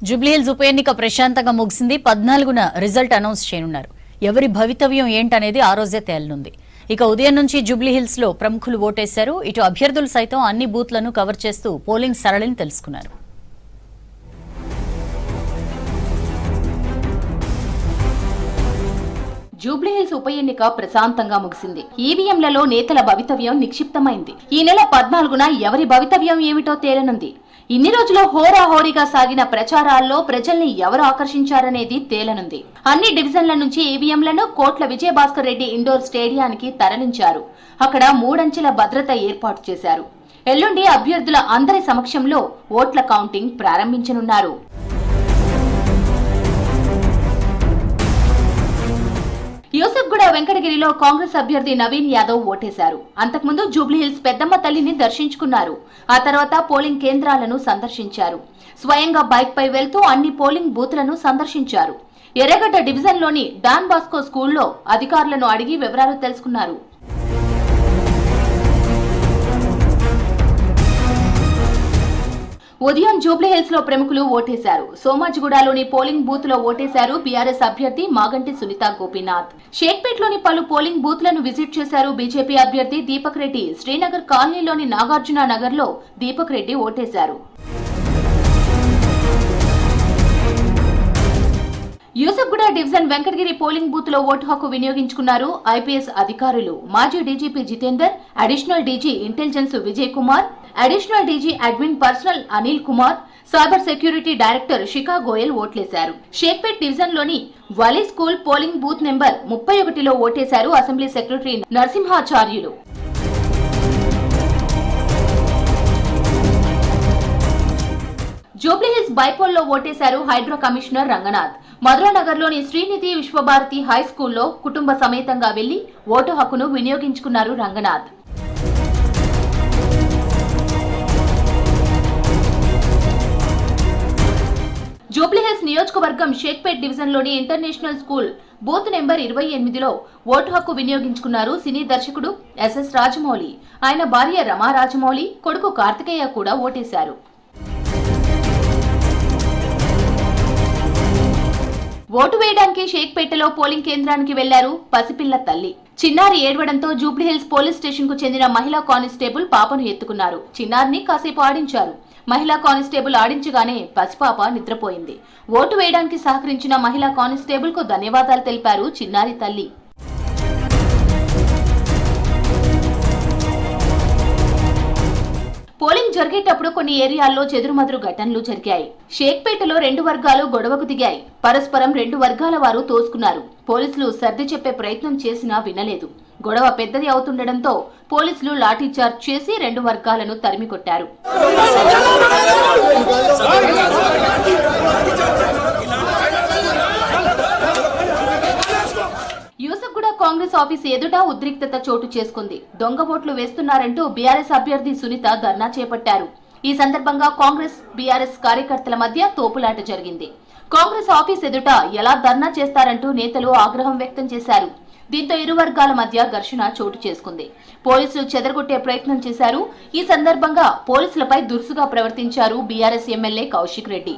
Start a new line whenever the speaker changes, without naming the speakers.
జూబ్లీహిల్స్ ఉప ఎన్నిక ప్రశాంతంగా ముగిసింది. 14న రిజల్ట్ అనౌన్స్ చేయనున్నారు. ఎవరి భవితవ్యం ఏంటనేది ఆ రోజే తేలనుంది. ఇక ఉదయం నుంచి జూబ్లీహిల్స్ లో ప్రముఖులు ఓటేశారు. ఇటు అభ్యర్థులు సైతం అన్ని బూత్లను కవర్ చేస్తూ పోలింగ్ సరళిని తెలుసుకున్నారు.
జూబ్లీహిల్స్ ఉప ఎన్నిక ప్రశాంతంగా ముగిసింది. ఈవీఎంలలో నేతల భవితవ్యం నిక్షిప్తమైంది. ఈ నెల 14న ఎవరి భవితవ్యం ఏమిటో తేలనుంది. ఇన్ని రోజులు హోరాహోరీగా సాగిన ప్రచారాల్లో ప్రజల్ని ఎవరు ఆకర్షించారనేది తేలనుంది. అన్ని డివిజన్ల నుంచి ఈవీఎంలను కోట్ల విజయభాస్కర్ రెడ్డి ఇండోర్ స్టేడియానికి తరలించారు. అక్కడ 3 అంచెల భద్రత ఏర్పాటు చేశారు. ఎల్లుండి అభ్యర్థుల అందరి సమక్షంలో ఓట్ల కౌంటింగ్ ప్రారంభించనున్నారు. యూసఫ్గూడ వెంకటగిరిలో కాంగ్రెస్ అభ్యర్థి నవీన్ యాదవ్ ఓటేశారు. అంతకుముందు జూబ్లీహిల్స్ పెద్దమ్మ తల్లిని దర్శించుకున్నారు. ఆ తర్వాత పోలింగ్ కేంద్రాలను సందర్శించారు. స్వయంగా బైక్ పై వెళ్తూ అన్ని పోలింగ్ బూత్లను సందర్శించారు. ఎర్రగడ్డ డివిజన్లోని డాన్ బాస్కో స్కూల్లో అధికారులను అడిగి వివరాలు తెలుసుకున్నారు. ఉదయం జూబ్లీహిల్స్ లో ప్రముఖులు ఓటేశారు. సోమాజిగూడలోని పోలింగ్ బూత్ లో ఓటేశారు బీఆర్ఎస్ అభ్యర్థి మాగంటి సునీత గోపీనాథ్. షేక్పేట్లోని పలు పోలింగ్ బూత్లను విజిట్ చేశారు బీజేపీ అభ్యర్థి దీపక్ రెడ్డి. శ్రీనగర్ కాలనీలోని నాగార్జున నగర్ లో దీపక్ రెడ్డి ఓటేశారు. Yousufguda division Venkatagiri polling booth లో ఓటు హక్కు వినియోగించుకున్నారు ఐపీఎస్ అధికారులు. మాజీ DGP Jitender, additional DG intelligence Vijay Kumar, additional DG admin personnel Anil Kumar, cyber security director Shikha Goyal ఓట్లేశారు. షేక్పేట్ డివిజన్ లోని Wali school polling booth number 31లో ఓటేశారు అసెంబ్లీ సెక్రటరీ నరసింహాచార్యులు. జూబ్లీహిల్స్ బైపోల్లో ఓటేశారు హైడ్రా కమిషనర్ రంగనాథ్. మధురానగర్లోని శ్రీనిధి విశ్వభారతి హై స్కూల్లో కుటుంబ సమేతంగా వెళ్లి ఓటు హక్కును వినియోగించుకున్నారు రంగనాథ్. జూబ్లీహిల్స్ నియోజకవర్గం షేక్పేట్ డివిజన్లోని ఇంటర్నేషనల్ స్కూల్ బూత్ నెంబర్ 28లో ఓటు హక్కు వినియోగించుకున్నారు సినీ దర్శకుడు ఎస్ఎస్ రాజమౌళి. ఆయన భార్య రమా రాజమౌళి, కొడుకు కార్తికేయ కూడా ఓటేశారు. ఓటు వేయడానికి షేక్పేటలో పోలింగ్ కేంద్రానికి వెళ్లారు పసిపిల్ల తల్లి. చిన్నారి ఏడవడంతో జూబ్లీహిల్స్ పోలీస్ స్టేషన్ కు చెందిన మహిళా కానిస్టేబుల్ పాపను ఎత్తుకున్నారు. చిన్నారిని కాసేపు ఆడించారు. మహిళా కానిస్టేబుల్ ఆడించగానే పసిపాప నిద్రపోయింది. ఓటు వేయడానికి సహకరించిన మహిళా కానిస్టేబుల్ కు ధన్యవాదాలు తెలిపారు చిన్నారి తల్లి. పోలింగ్ జరిగేటప్పుడు కొన్ని ఏరియాల్లో చెదురుమదురు ఘటనలు జరిగాయి. షేక్పేటలో 2 వర్గాలు గొడవకు దిగాయి. పరస్పరం 2 వర్గాల వారు తోసుకున్నారు. పోలీసులు సర్ది చెప్పే ప్రయత్నం చేసినా వినలేదు. గొడవ పెద్దది అవుతుండటంతో పోలీసులు లాఠీచార్జ్ చేసి 2 వర్గాలను తరిమికొట్టారు. యూసఫ్గూడ కాంగ్రెస్ ఆఫీస్ ఎదుట ఉద్రిక్తత చోటు చేసుకుంది. దొంగ ఓట్లు వేస్తున్నారంటూ బీఆర్ఎస్ అభ్యర్థి సునీత ధర్నా చేపట్టారు. ఈ సందర్భంగా కాంగ్రెస్ బీఆర్ఎస్ కార్యకర్తల మధ్య తోపులాట జరిగింది. కాంగ్రెస్ ఆఫీస్ ఎదుట ఎలా ధర్నా చేస్తారంటూ నేతలు ఆగ్రహం వ్యక్తం చేశారు. దీంతో ఇరు వర్గాల మధ్య ఘర్షణ చోటు చేసుకుంది. పోలీసులు చెదరగొట్టే ప్రయత్నం చేశారు. ఈ సందర్భంగా పోలీసులపై దురుసుగా ప్రవర్తించారు బీఆర్ఎస్ ఎమ్మెల్యే కౌశిక్ రెడ్డి.